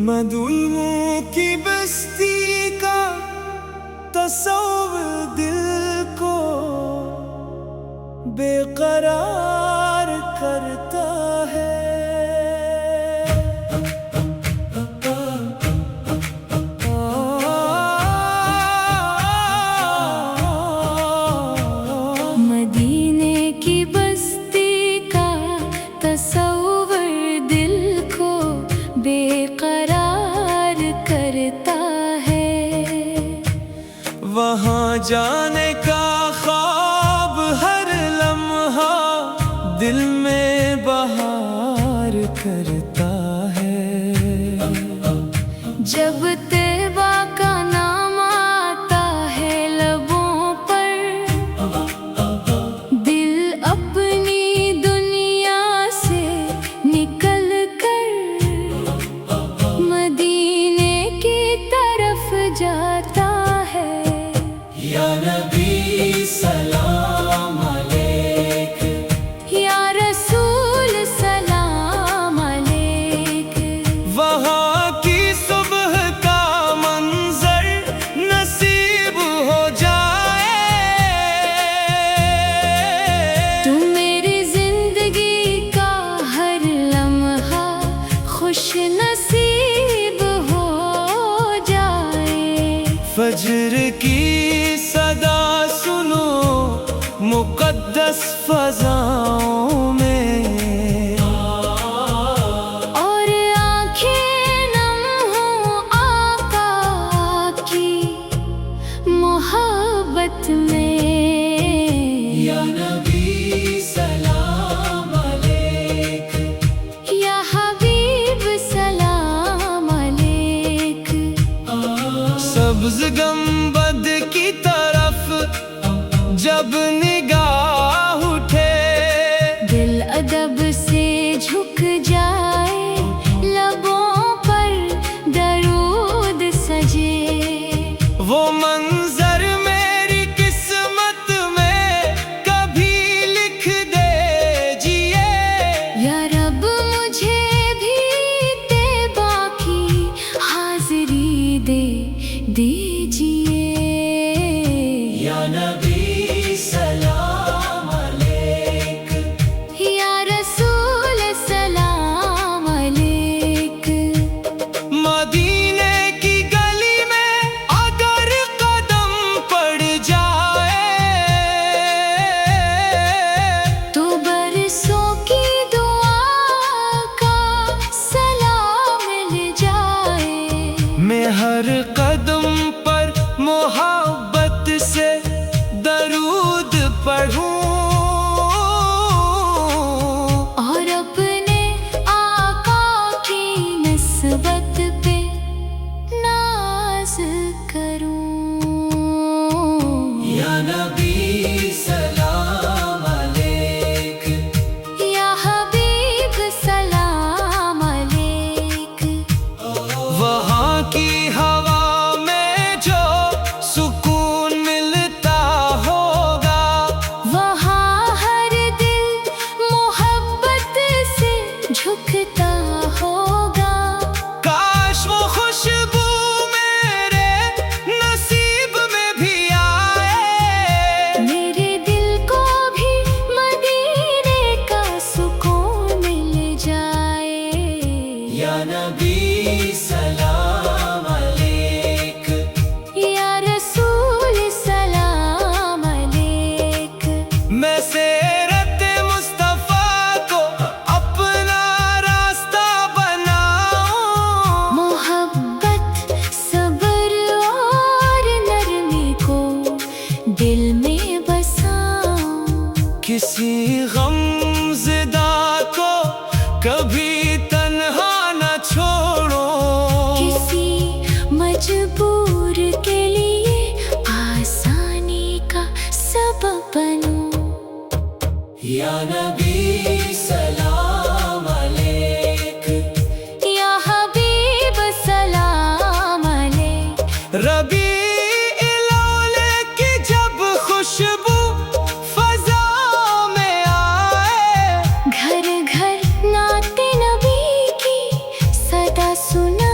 مدینہ کی بستی کا تصور دل کو بے قرار کرتا ہے۔ مدینے کی بستی کا تصور دل کو بے قرار کرتا ہے۔ وہاں جانے کا خواب ہر لمحہ دل میں بہار کرتا ہے۔ جب طیبہ کا نام آتا ہے لبوں پر، دل اپنی دنیا سے نکل کر مدینے کی طرف جاتا ہے۔ یا نبی سلام علیک، یا رسول سلام علیک۔ وہاں کی صبح کا منظر نصیب ہو جائے، تو میری زندگی کا ہر لمحہ خوش نصیب ہو جائے۔ فجر کی صدا سنو مقدس فضاؤں میں، اور آنکھیں نم ہوں آقا کی محبت میں۔ یا نبی سلام علیک، یا حبیب سلام علیک۔ سبز گنبد کی طرف جب نگاہ اٹھے، دل ادب سے جھک جائے، لبوں پر درود سجے۔ وہ منظر میری قسمت میں کبھی لکھ دیجئے۔ یا رب مجھے بھی طیبہ کی حاضری دے دیجئے۔ یا نبی سلام علیک، یا رسول سلام علیک۔ مدینے کی گلی میں اگر قدم پڑ جائے، تو برسوں کی دعا کا سلام مل جائے۔ میں ہر قدم پر محبت سے درود پڑھوں، اور اپنے آقا کی نسبت پہ ناز کروں۔ یا نبی سلام علیک، یا حبیب سلام علیک۔ وہاں کی ہوا میں جو سکون ملتا ہوگا، وہاں ہر دل محبت سے جھکتا ہوگا۔ کاش وہ خوشبو میرے نصیب میں بھی آئے، میرے دل کو بھی مدینے کا سکون مل جائے۔ یا نبی سلام علیک، یا رسول سلام علیک۔ میں سیرت مصطفیٰ کو اپنا راستہ بناؤں، محبت صبر اور نرمی کو دل میں بساؤں۔ کسی غم زدہ کو کبھی تنہا نہ چھوڑو، کسی مجبور کے لیے آسانی کا سبب بنوں۔ یا نبی سلام علیک، یا حبیب سلام علیک۔ ربیع الاول کی جب خوشبو فضا میں آئے، گھر گھر نعت نبی کی صدا سنا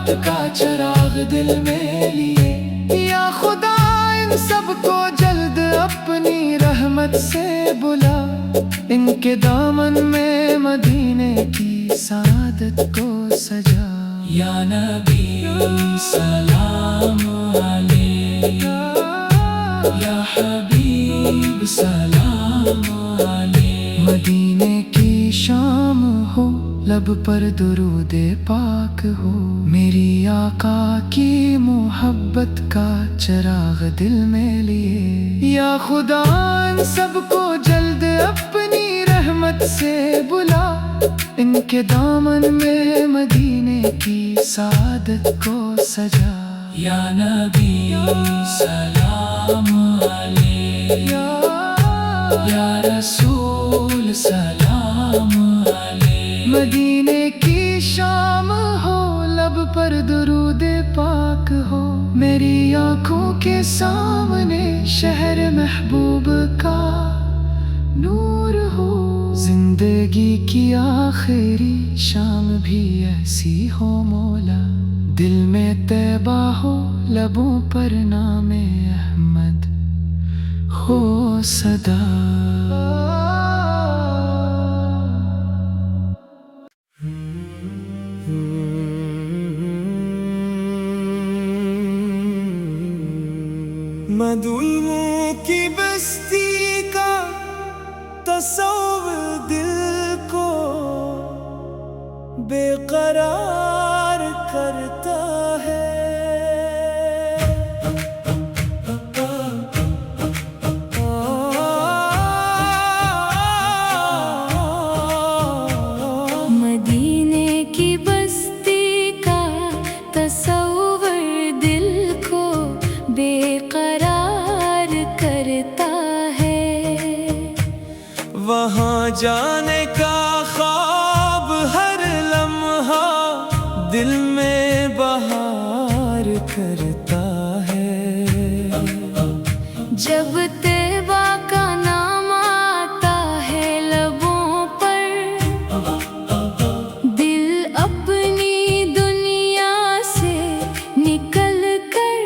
محبت کا چراغ دل میں لیے، یا خدا ان سب کو جلد اپنی رحمت سے بلا، ان کے دامن میں مدینے کی سعادت کو سجا۔ یا نبی سلام علیک، یا حبیب سلام علیک، مدینے کی شام ہو لب پر درود پاک ہو، میری آقا کی محبت کا چراغ دل میں لیے، یا خدا ان سب کو جلد اپنی رحمت سے بلا، ان کے دامن میں مدینے کی سعادت کو سجا۔ یا نبی سلام علیک، یا رسول سلام علیک، مدینے کی شام ہو لب پر درود پاک ہو، میری آنکھوں کے سامنے شہر محبوب کا نور ہو، زندگی کی آخری شام بھی ایسی ہو مولا، دل میں طیبہ ہو لبوں پر نام احمد ہو صدا۔ مدینے کی بستی کا تصور دل کو بے قرار کرتا ہے، مدینے کی بستی کا تصور دل کو بے قرار کرتا ہے، وہاں جانے کا خواب ہر لمحہ دل میں بہار کرتا ہے، جب طیبہ کا نام آتا ہے لبوں پر، دل اپنی دنیا سے نکل کر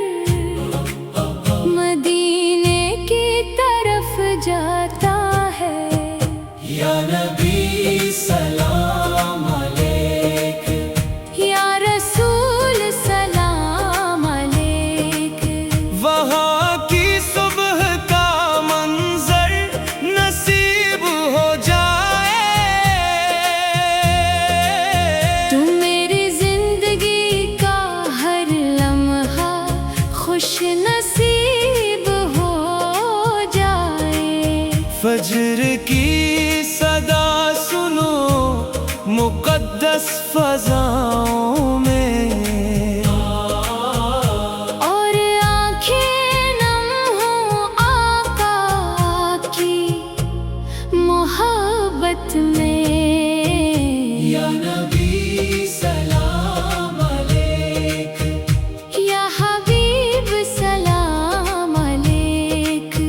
مدینے کی طرف جاتا ہے۔ یا نبی سلام علیک، یا رسول سلام علیک، وہاں کی صبح کا منظر نصیب ہو جائے، تو میری زندگی کا ہر لمحہ خوش نصیب ہو جائے، فجر کی صدا سنو مقدس فضاؤں میں، اور آنکھیں نم ہوں آقا کی محبت میں۔ یا نبی سلام علیک، یا حبیب سلام علیک،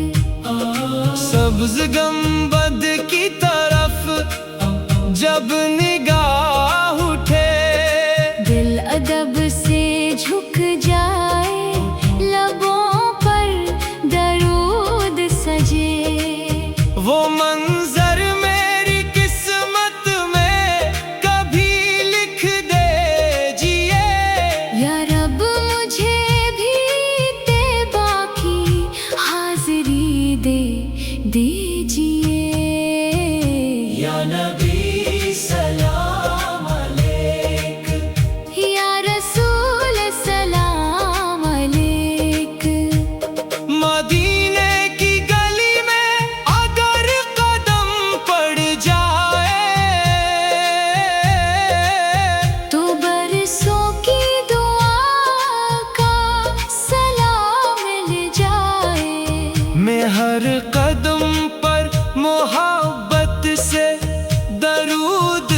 سبز گنبد کی طرف جب نگاہ اٹھے، دل ادب سے جھک جائے، لبوں پر درود سجے، وہ منظر میری قسمت میں کبھی لکھ دیجئے، یا رب مجھے بھی طیبہ کی حاضری دے دیجئے۔ یا نبی سلام علیک، یا رسول سلام علیک، مدینے کی گلی میں اگر قدم پڑ جائے، تو برسوں کی دعا کا سلام مل جائے، میں ہر قدم پر محبت سے درود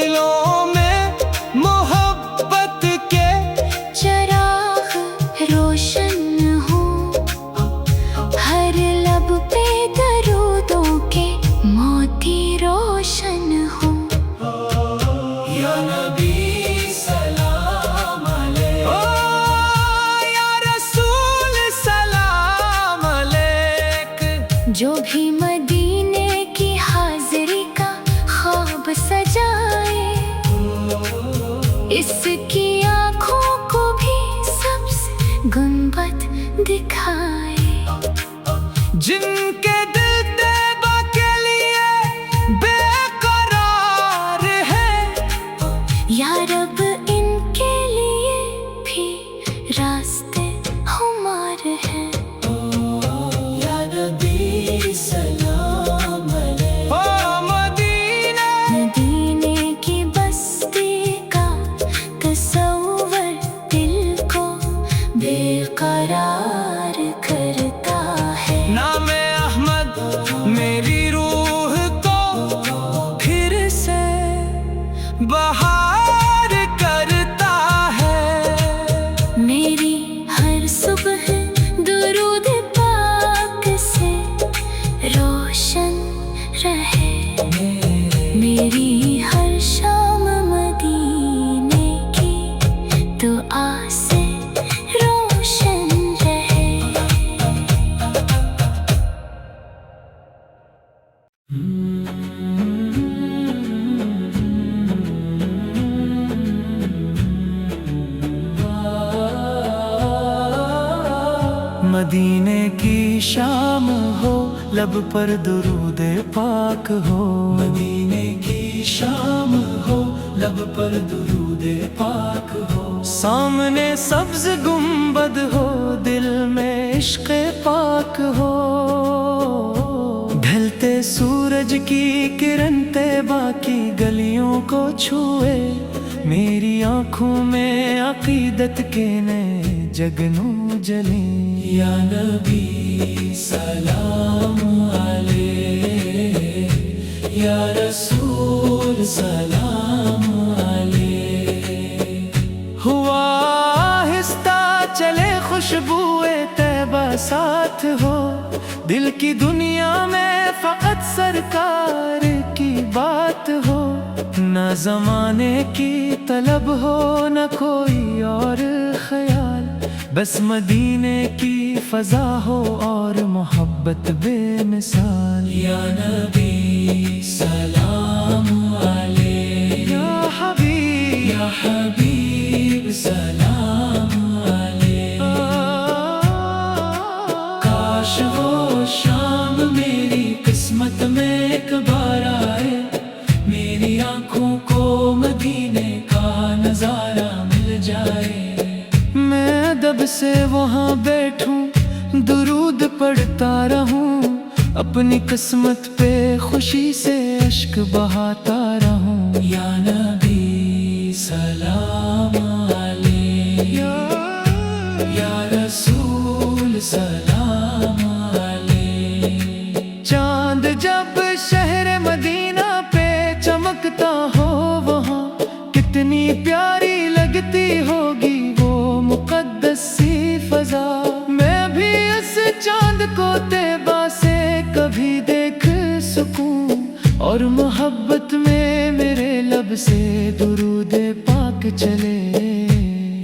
دلوں میں محبت کے چراغ روشن ہو، ہر لب پہ درودوں کے موتی روشن ہو۔ یا نبی سلام علیک، یا رسول سلام علیک۔ جو بھی مدینے کی حاضری کا خواب سجائے، اس کی آنکھوں کو بھی سبز گنبد دکھائے۔ جن کے دل طیبہ کے لیے بے قرار ہے، یا رب ان کے لیے بھی راستے ہمار ہیں۔ یا نبی سلام علیک۔ مدینہ مدینے کی بستی کا تصور دل کو بے قرار کرتا ہے۔ نام احمد میری روح کو پھر سے بہار کرتا ہے۔ میری ہر صبح درود پاک سے روشن رہے، میری ہر شام مدینے کی دعا سے روشن رہے۔ مدینے کی شام ہو، لب پر درود پاک ہو۔ مدینے کی شام ہو، لب پر درود پاک ہو۔ سامنے سبز گنبد ہو، دل میں عشق پاک ہو۔ ڈھلتے سورج کی کرن طیبہ کی گلیوں کو چھوئے، میری آنکھوں میں عقیدت کے نئے جگنوں جلیں۔ یا نبی سلام علیک، یا رسول سلام علیک۔ ہوا آہستہ چلے خوشبوئے طیبہ ساتھ ہو، دل کی دنیا میں فقط سرکار کی بات ہو۔ نہ زمانے کی طلب ہو، نہ کوئی اور خیال، بس مدینے کی فضا ہو اور محبت بے مثال۔ یا نبی سلام علیک، یا حبیب سلام علیک۔ کاش وہ شام میری قسمت میں ایک بار آئے، میری آنکھوں کو مدینے کا نظارہ مل جائے۔ میں ادب سے وہاں بیٹھوں، درود پڑھتا رہوں، اپنی قسمت پہ خوشی سے اشک بہاتا رہوں۔ یا نبی سلام علیک، یا رسول سلام علیک۔ چاند جب شہر مدینہ پہ چمکتا ہو، وہاں کتنی پیاری لگتی ہوگی وہ مقدس سی فضا۔ میں بھی اس چاند کو طیبہ سے کبھی دیکھ سکوں، اور محبت میں میرے لب سے درود پاک چلے۔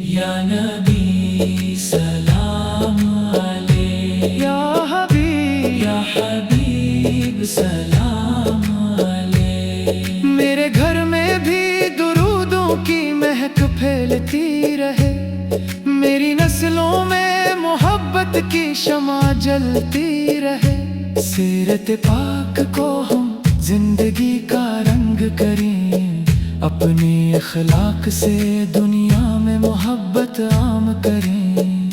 یا نبی سلام علیک، یا حبیب سلام علیک۔ میرے گھر میں بھی درودوں کی مہک پھیلتی رہے، میری نسلوں میں محبت کی شمع جلتی رہے۔ سیرت پاک کو ہم زندگی کا رنگ کریں، اپنے اخلاق سے دنیا میں محبت عام کریں۔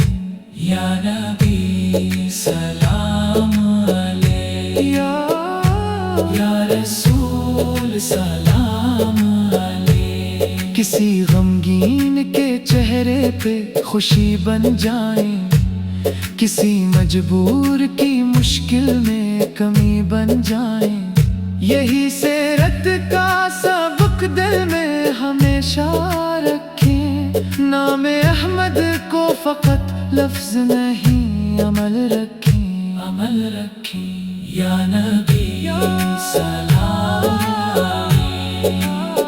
یا نبی سلام علیک، یا رسول سلام علیک۔ کسی غمگین کے چہرے پہ خوشی بن جائیں، کسی مجبور کی مشکل میں کمی بن جائیں۔ یہی سیرت کا سبق دل میں ہمیشہ رکھیں، نام احمد کو فقط لفظ نہیں عمل رکھیں، عمل رکھیں۔ یا نبی سلام علیک،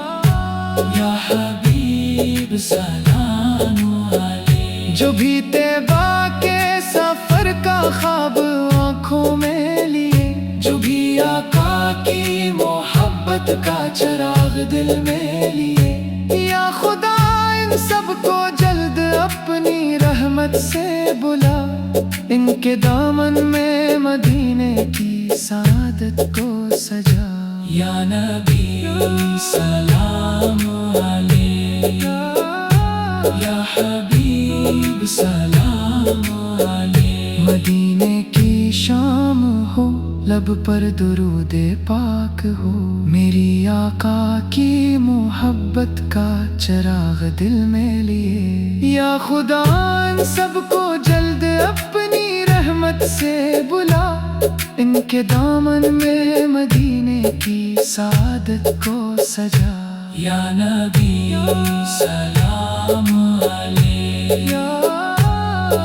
یا حبیب سلام علیک۔ جو بھی طیبہ کے سفر کا خواب آنکھوں میں لیے، جو بھی آقا کی محبت کا چراغ دل میں لیے، یا خدا ان سب کو جلد اپنی رحمت سے بلا، ان کے دامن میں مدینے کی سعادت کو سجا۔ یا نبی سلام علیک، یا حبیب سلام علیک۔ مدینے کی شام ہو، لب پر درود پاک ہو، میری آقا کی محبت کا چراغ دل میں لیے، یا خدا ان سب کو جلد اپنی رحمت سے بلا، ان کے دامن میں مدینے کی سعادت کو سجا۔ یا نبی سلام علیک،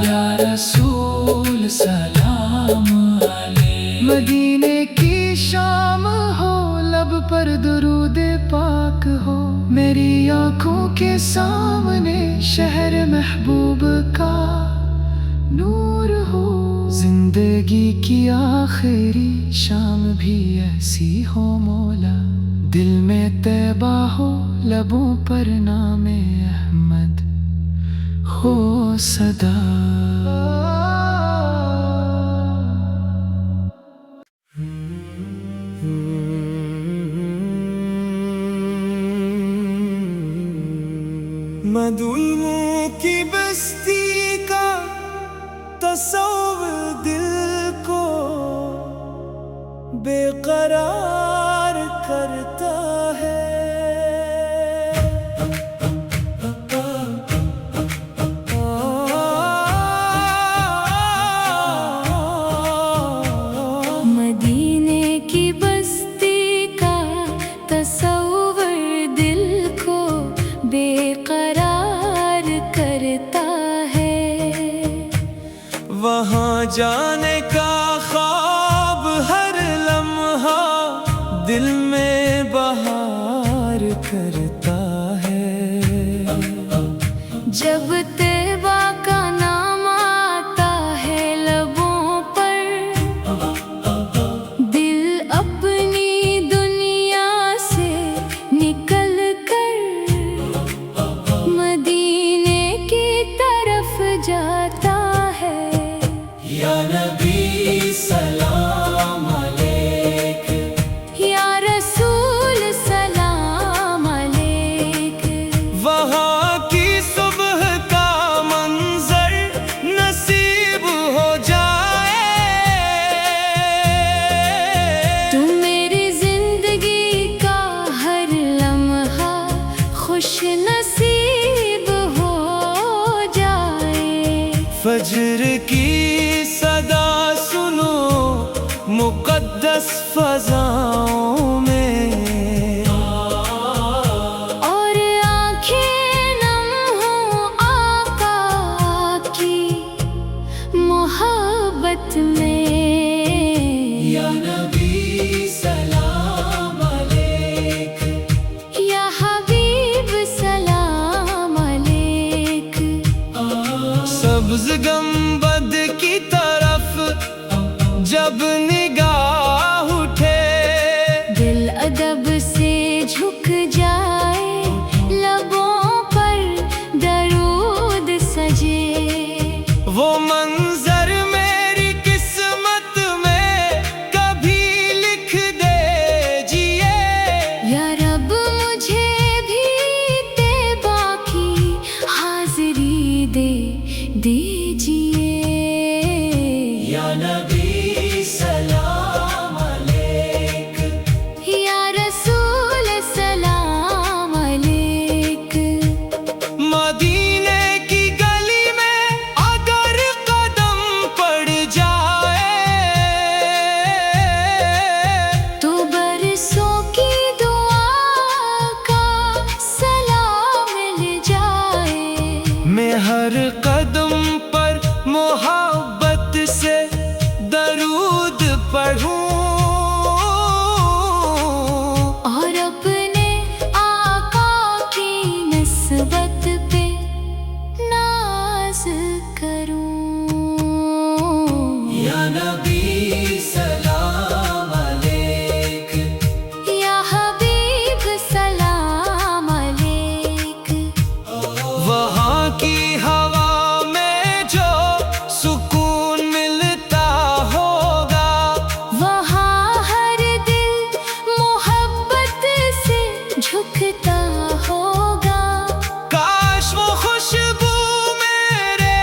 یا رسول سلام علیک۔ مدینے کی شام ہو، لب پر درود پاک ہو، میری آنکھوں کے سامنے شہر محبوب کا نور ہو، زندگی کی آخری شام بھی ایسی ہو مولا، دل میں طیبہ ہو، لبوں پر نام احمد ہو صدا۔ مظلوموں کی بستی کا تصور دل کو بے قرار کرتا ہے، مدینے کی بستی کا تصور دل کو بے قرار کرتا ہے، وہاں جانے کا خواب ہر لمحہ دل میں بہار کرتا ہے۔ جب طیبہ کا نام آتا ہے لبوں پر، دل اپنی دنیا سے نکل کر مدینے کی طرف جاتا ہے۔ یا نبی سلام علیک، یا رسول سلام علیک۔ وہاں کی صبح کا منظر نصیب ہو جائے، تو میری زندگی کا ہر لمحہ خوش نصیب ہو جائے۔ فجر کی صدا سنو مقدس فضاؤں میں، اور آنکھیں نم ہوں آقا کی محبت میں۔ یا نبی سلام علیک، یا حبیب سلام ہر قدم پر محبت سے درود پڑھوں، اور اپنے آقا کی نسبت پہ ناز کروں۔ یا نبی سلام علیک، یا حبیب سلام علیک، وہاں کی ہوا میں جو سکون ملتا ہوگا، وہاں ہر دل محبت سے جھکتا ہوگا۔ کاش وہ خوشبو میرے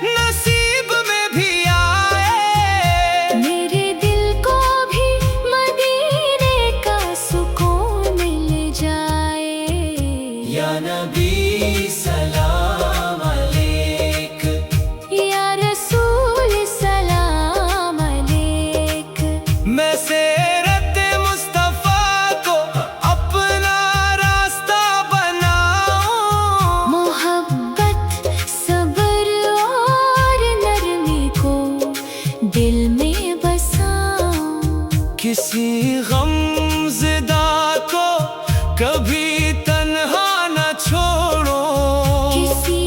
نصیب میں بھی آئے، میرے دل کو بھی مدینے کا سکون مل جائے۔ یا نبی سلام علیک، یا رسول سلام علیک، میں سیرت مصطفیٰ کو اپنا راستہ بناؤں، محبت صبر اور نرمی کو دل میں بساؤں۔ کسی غم زدہ کو کبھی تنہا نہ چھوڑو، کسی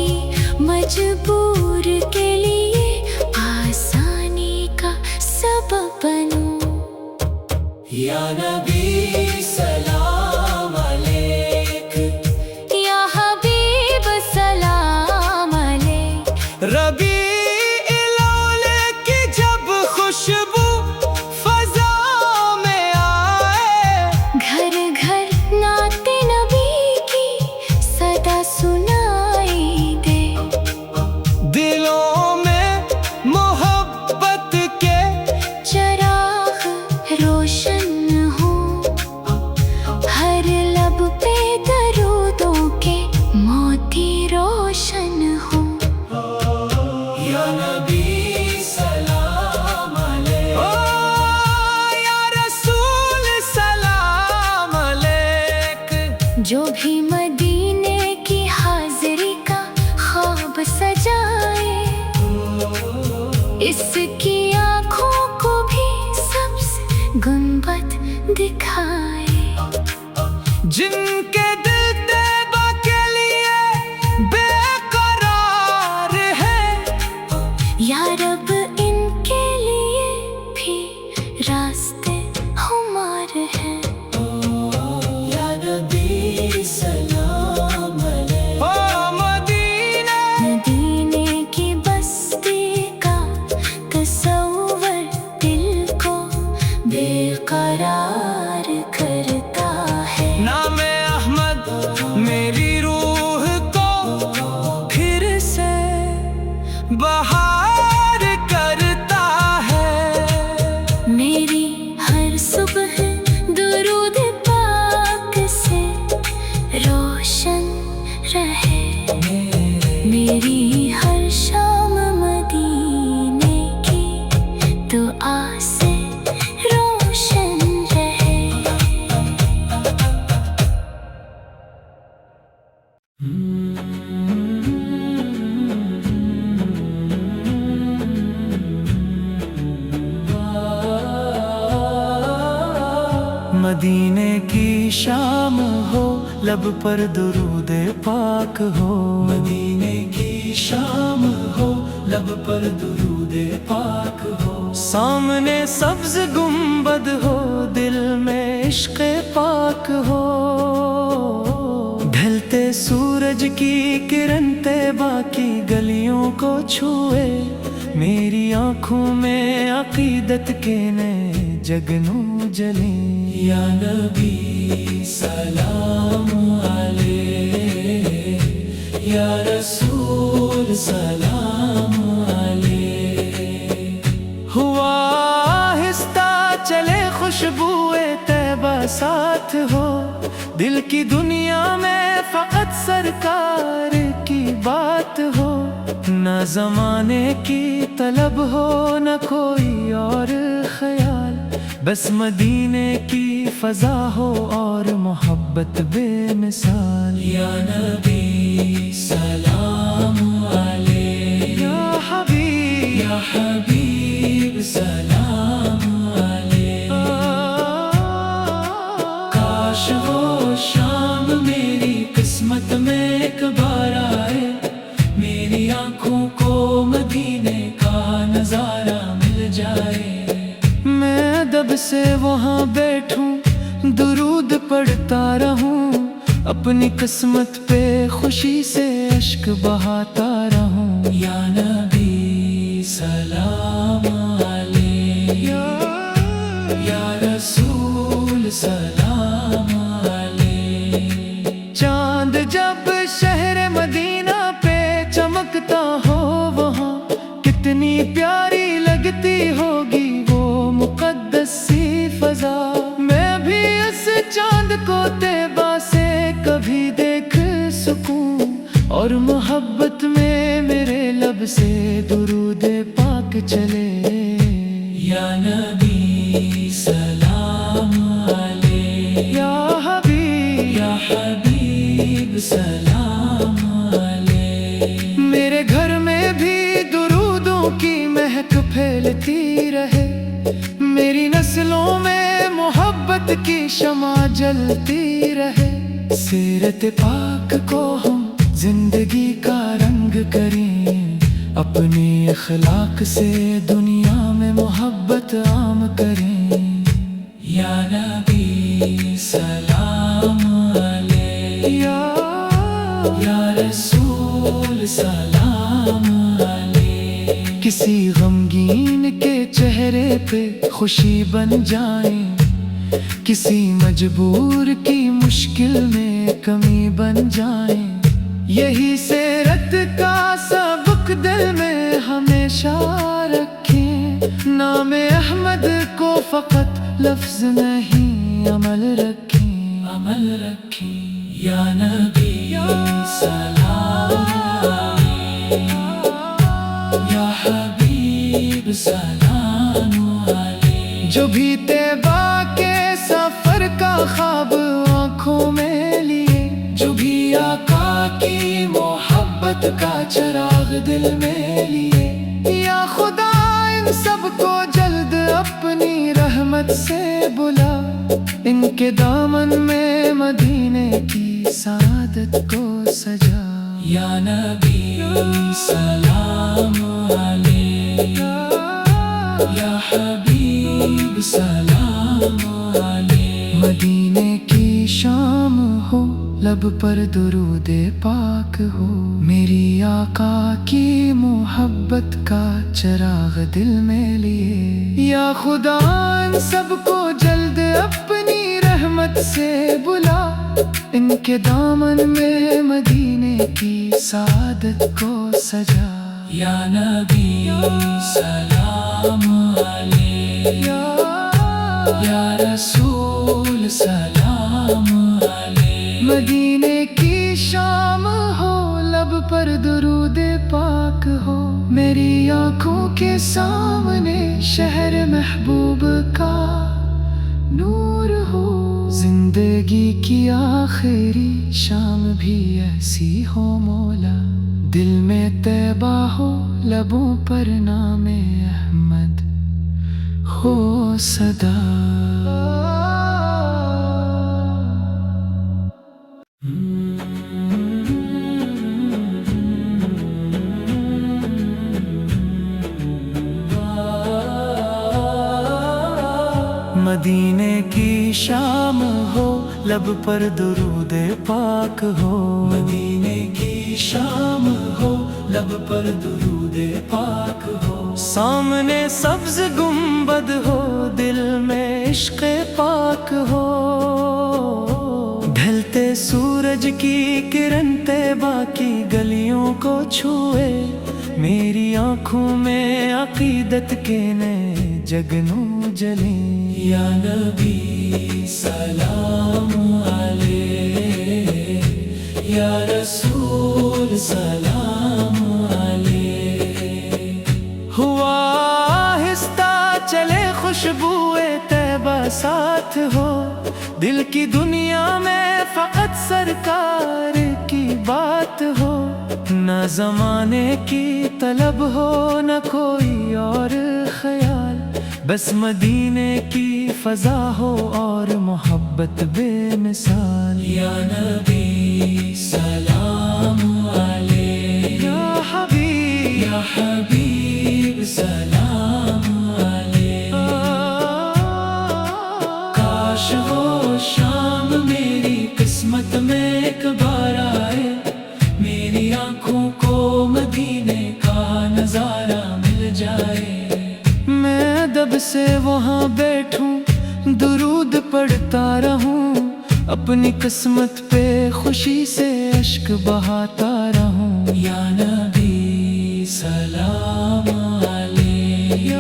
مجبور کے لیے آسانی کا سبب بنوں۔ یا نبی سلام علیک، یا حبیب سلام علیک، ربیع الاول کی جب خوشبو فضا میں آئے، گھر گھر نعت نبی کی صدا سنائی دے، دلوں میں محبت کے چراغ روشن ہوں، ہر لب پہ درودوں کے موتی روشن ہوں۔ یا نبی سلام علیک، یا رسول سلام علیک، جو بھی مدینے کی حاضری کا خواب سجائے، اس کی آنکھوں کو بھی سبز گنبد دکھائے۔ جن کے دل طیبہ کے لیے بے قرار ہے، یا رب ان کے لیے بھی راستے ہمار ہیں۔ یا نبی سلام علیک، او مدینہ مدینے کی بستی کا تصور دل کو بے قرار کرتا ہے۔ نام احمد میری روح کو پھر سے بہار کرتا ہے، میری ہر صبح درود پاک سے روشن رہے، میری ہر شام مدینے کی دعا سے روشن رہے۔ مدینے کی شام ہو، لب پر درود پاک ہو، مدینے کی شام ہو، لب پر درود پاک ہو، سامنے سبز گنبد ہو، دل میں عشق پاک ہو، ڈھلتے سورج کی کرن طیبہ کی گلیوں کو چھوئے، میری آنکھوں میں عقیدت کے نئے جگنوں جلیں۔ یا نبی سلام علیک، یا رسول سلام علیک، ہوا آہستہ چلے خوشبوئے طیبہ ساتھ ہو، دل کی دنیا میں فقط سرکار کی بات ہو، نہ زمانے کی طلب ہو نہ کوئی اور خیال، بس مدینے کی فضا ہو اور محبت بے مثال۔ یا نبی سلام علیک، اپنی قسمت پہ خوشی سے اشک بہاتا رہوں یا نبی سلام علیہ یا رسول سلام علیہ چاند جب شہر مدینہ پہ چمکتا ہو وہاں کتنی پیاری لگتی ہوگی وہ مقدس سی فضا میں بھی اس چاند کو طیبہ سے کبھی دیکھ سکوں اور محبت میں میرے لب سے درود پاک چلے یا نبی سلام علیہ یا حبیب سلام علیہ میرے گھر میں بھی درودوں کی مہک پھیلتی رہے میری نسلوں میں محبت کی شمع جلتی رہے سیرت پاک کو ہم زندگی کا رنگ کریں اپنے اخلاق سے دنیا میں محبت عام کریں یا نبی سلام علیہ یا رسول سلام علیہ کسی غمگین کے چہرے پہ خوشی بن جائیں کسی مجبور کی مشکل میں کمی بن جائیں یہی سیرت کا سبق دل میں ہمیشہ رکھیں نام احمد کو فقط لفظ نہیں عمل رکھیں یا نبی سلام علیہ یا حبیب سلام علیہ جو بھی طیبہ کے سفر کا خواب آنکھوں میں لیے جو بھی آقا کی محبت کا چراغ دل میں لیے یا خدا ان سب کو جلد اپنی رحمت سے بلا ان کے دامن میں مدینے کی سعادت کو سجا یا نبی سلام علیہ یا حبیب سلام علیہ مدینے کی شام ہو لب پر درود پاک ہو میری آقا کی محبت کا چراغ دل میں لیے یا خدا ان سب کو جلد اپنی رحمت سے بلا ان کے دامن میں مدینے کی سعادت کو سجا یا نبی سلام علیہ یا رسول سلام علیہ مدینے کی شام ہو لب پر درود پاک ہو میری آنکھوں کے سامنے شہر محبوب کا نور ہو زندگی کی آخری شام بھی ایسی ہو مولا دل میں طیبہ ہو لبوں پر نام احمد ہو صدا مدینے کی شام ہو لب پر درود پاک ہو مدینے کی شام ہو لب پر درود پاک ہو سامنے سبز گنبد ہو دل میں عشق پاک ہو ڈھلتے سورج کی کرن طیبہ کی گلیوں کو چھوئے میری آنکھوں میں عقیدت کے نئے جگنوں جلیں یا نبی سلام علیہ یا رسول سلام علیہ ہوا آہستہ چلے خوشبوئے طیبہ ساتھ ہو دل کی دنیا میں فقط سرکار کی بات ہو نہ زمانے کی طلب ہو نہ کوئی اور خیال بس مدینے کی فضا ہو اور محبت بے مثال یا نبی سلام علیہ یا حبیب سلام علیہ کاش وہ شام میری قسمت میں پڑھتا رہوں، اپنی قسمت پہ خوشی سے اشک بہاتا رہوں۔ یا نبی سلام علیک،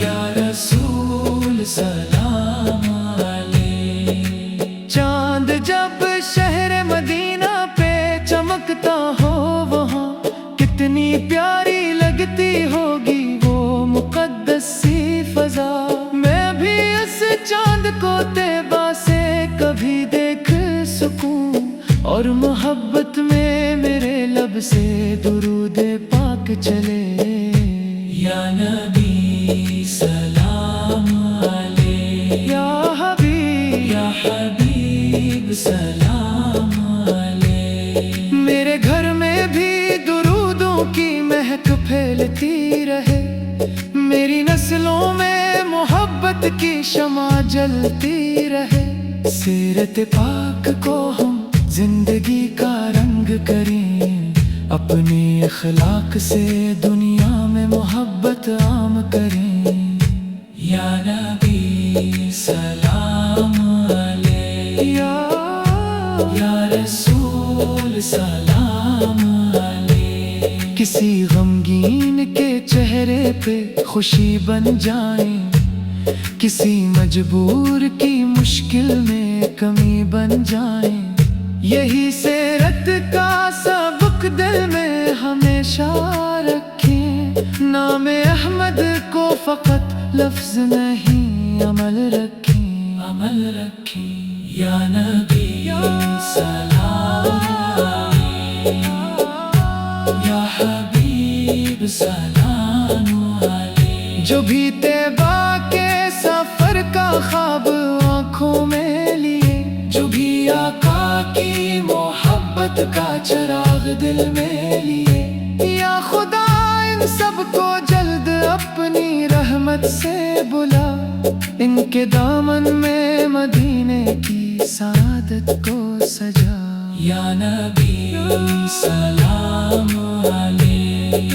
یا رسول سلام علیک۔ چاند جب شہر مدینہ پہ چمکتا ہو وہاں، کتنی پیاری لگتی ہوگی وہ مقدس سی فضا۔ میں بھی اس چاند کو طیبہ سے کبھی دیکھ سکوں، اور محبت میں میرے لب سے درود پاک چلے۔ یا نبی سلام علیک، یا حبیب سلام علیک۔ میرے گھر میں بھی درودوں کی مہک پھیلتی رہے، میری نسلوں میں محبت کی شمع جلتی رہے۔ سیرت پاک کو ہم زندگی کا رنگ کریں، اپنے اخلاق سے دنیا میں محبت عام کریں۔ یا نبی سلام علیک، یا رسول سلام علیک۔ کسی غمگین کے چہرے پہ خوشی بن جائیں، کسی مجبور کی مشکل میں کمی بن جائیں۔ یہی سیرت کا سبق دل میں ہمیشہ رکھیں، نام احمد کو فقط لفظ نہیں عمل رکھیں، عمل رکھیں۔ یا نبی سلام علیک، یا حبیب سلام علیک۔ جو بھی طیبہ کے سفر کا خواب آنکھوں میں لیے، جو بھی آقا کی محبت کا چراغ دل میں لیے، یا خدا ان سب کو جلد اپنی رحمت سے بلا، ان کے دامن میں مدینے کی سعادت کو سجا۔ یا نبی سلام علیک،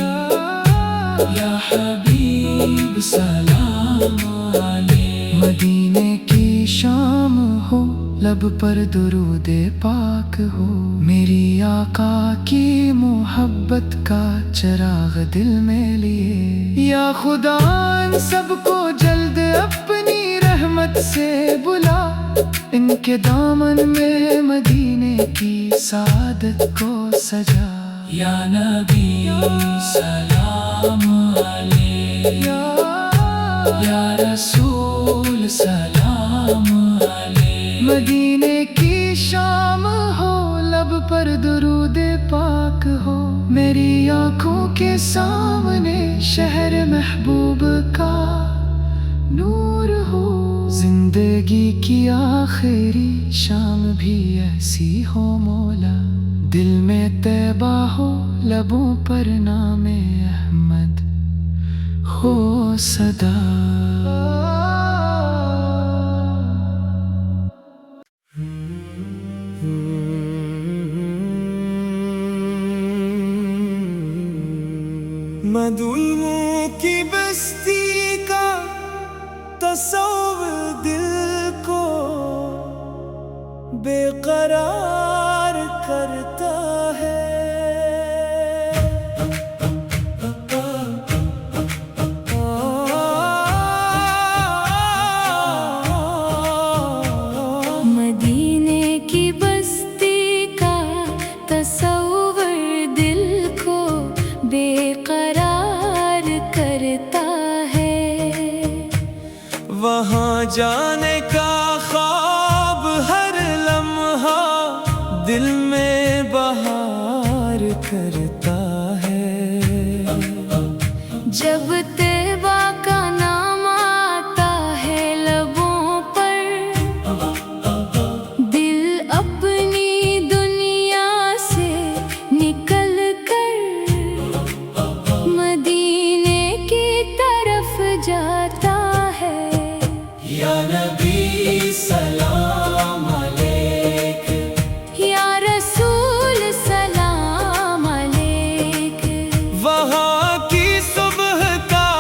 یا حبیب سلام علیک۔ مدینے کی شام ہو، لب پر درود پاک ہو، میری آقا کی محبت کا چراغ دل میں لیے۔ یا خدا ان سب کو جلد اپنی رحمت سے بلا، ان کے دامن میں مدینے کی سعادت کو سجا۔ یا نبی سلام علیک، یا رسول سلام علیک۔ مدینے کی شام ہو، لب پر درود پاک ہو، میری آنکھوں کے سامنے شہر محبوب کا نور ہو۔ زندگی کی آخری شام بھی ایسی ہو مولا، دل میں طیبہ ہو، لبوں پر نام احمد ہو صدا۔ مدینے کی بستی کا تصور دل کو بے قرار کرتا ہے۔ مدینے کی بستی کا تصور دل کو بے قرار کرتا ہے۔ وہاں جانے کا خواب ہر لمحہ دل میں بہار کرتا ہے۔ جب طیبہ کا نام آتا ہے لبوں پر، دل اپنی دنیا سے نکل کر مدینے کی طرف جاتا ہے۔ یا نبی سلام علیک، یا رسول سلام علیک۔ وہاں کی صبح کا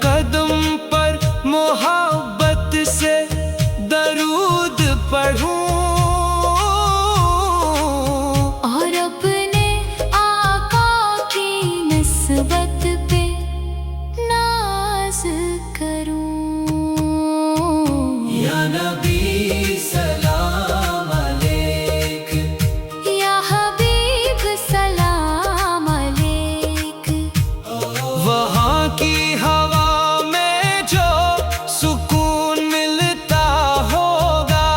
قدم پر محبت سے درود پڑھوں اور اپنے آقا کی نسبت پہ ناز کروں۔ یا نبی سلام علیک، یا حبیب سلام علیک، وہاں کی ہوا میں جو سکون ملتا ہوگا،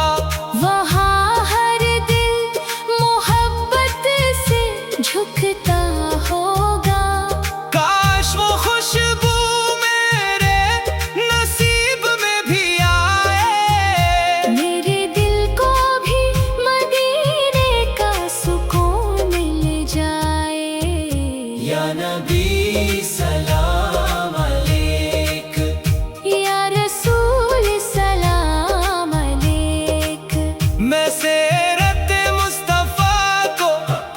وہاں ہر دل محبت سے جھکتا ہوگا۔ کاش وہ خوشبو میرے نصیب میں بھی آئے، میرے دل کو بھی مدینے کا سکون مل جائے۔ یا نبی سلام علیک، یا رسول سلام علیک، میں سیرت مصطفیٰ کو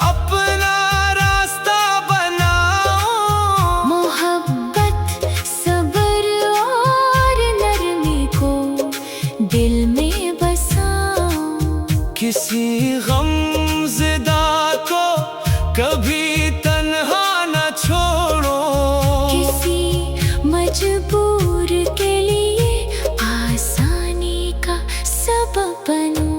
اپنا راستہ بناؤں، محبت صبر اور نرمی کو دل میں بساؤں۔ کسی غم زدہ کو کبھی تنہا نہ چھوڑو، کسی مجبور کے لیے آسانی کا سبب بنوں۔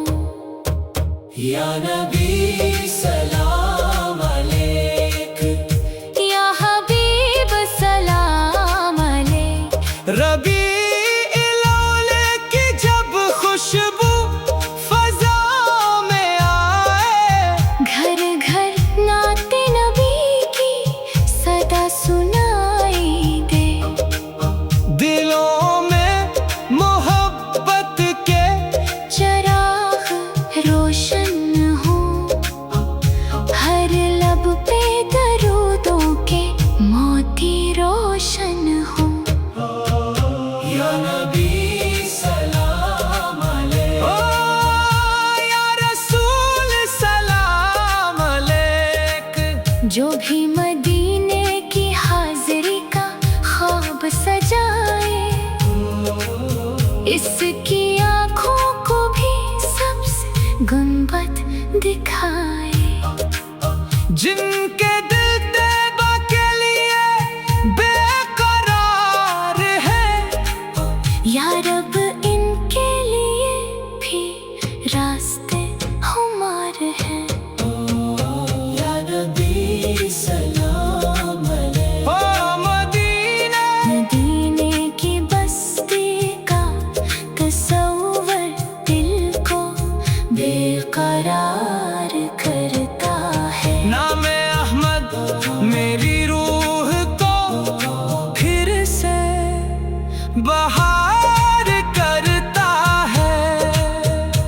یا نبی سلام علیک، یا حبیب سلام علیک، ربیع الاول کی جب خوشبو فضا میں آئے، گھر گھر نعت نبی کی صدا سنائی دے، دلوں میں محبت کے چراغ روشن ہوں، ہر لب پہ درودوں کے موتی روشن ہوں۔ یا نبی سلام علیک، یا رسول سلام علیک، جو بھی مدینے کی حاضری کا خواب سجائے، اس کی آنکھوں کو بھی سبز گنبد دکھائے۔ جن کے دل طیبہ کے لیے بے قرار ہے، یا رب ان کے لیے بھی راستے ہمار ہیں۔ یا نبی سلام علیک، او مدینہ مدینے کی بستی کا تصور دل کو بے قرار کرتا ہے۔ نام احمد میری روح کو پھر سے بہار کرتا ہے،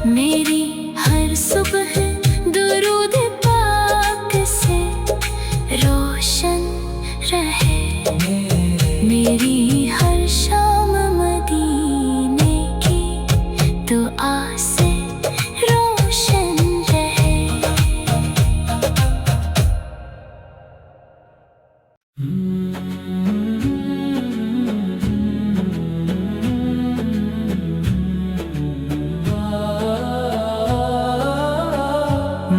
میری ہر صبح درود پاک سے روشن رہے، میری ہر شام مدینے کی دعا سے روشن رہے۔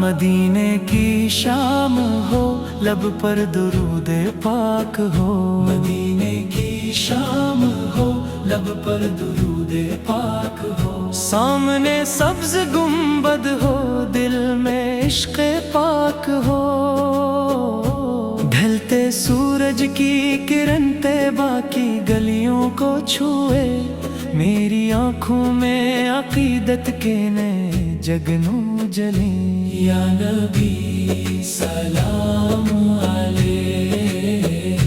مدینے کی شام ہو، لب پر درود پاک ہو، مدینے کی شام ہو، لب پر درود پاک ہو، سامنے سبز گنبد ہو، دل میں عشق پاک ہو، ڈھلتے سورج کی کرن طیبہ کی گلیوں کو چھوئے، میری آنکھوں میں عقیدت کے نئے جگنوں جلیں۔ یا نبی سلام علیک،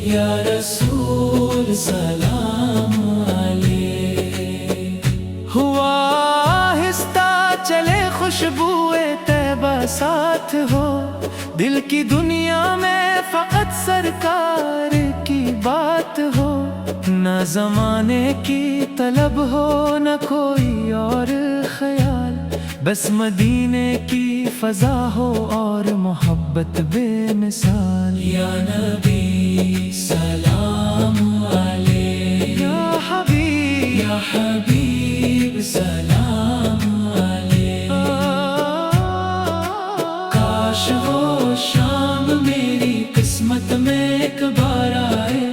یا رسول سلام علیک، ہوا آہستہ چلے خوشبوئے طیبہ ساتھ ہو، دل کی دنیا میں فقط سرکار کی بات ہو، نہ زمانے کی طلب ہو نہ کوئی اور خیال، بس مدینے کی فضا ہو اور محبت بے مثال۔ یا نبی سلام علیک، شام میری قسمت میں ایک بار آئے،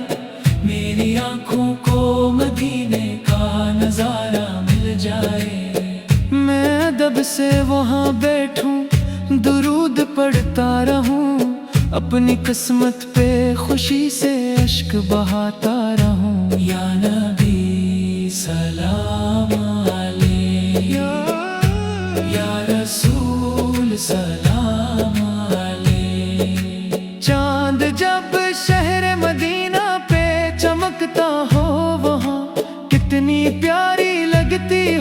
میری آنکھوں کو مدینے کا نظارہ مل جائے، میں ادب سے وہاں بیٹھوں، درود پڑھتا رہوں، اپنی قسمت پہ خوشی سے اشک بہاتا رہوں۔ یا نبی سلام علیک، یا رسول سلام علیک۔ چاند جب شہر مدینہ پہ چمکتا ہو، وہاں کتنی پیاری لگتی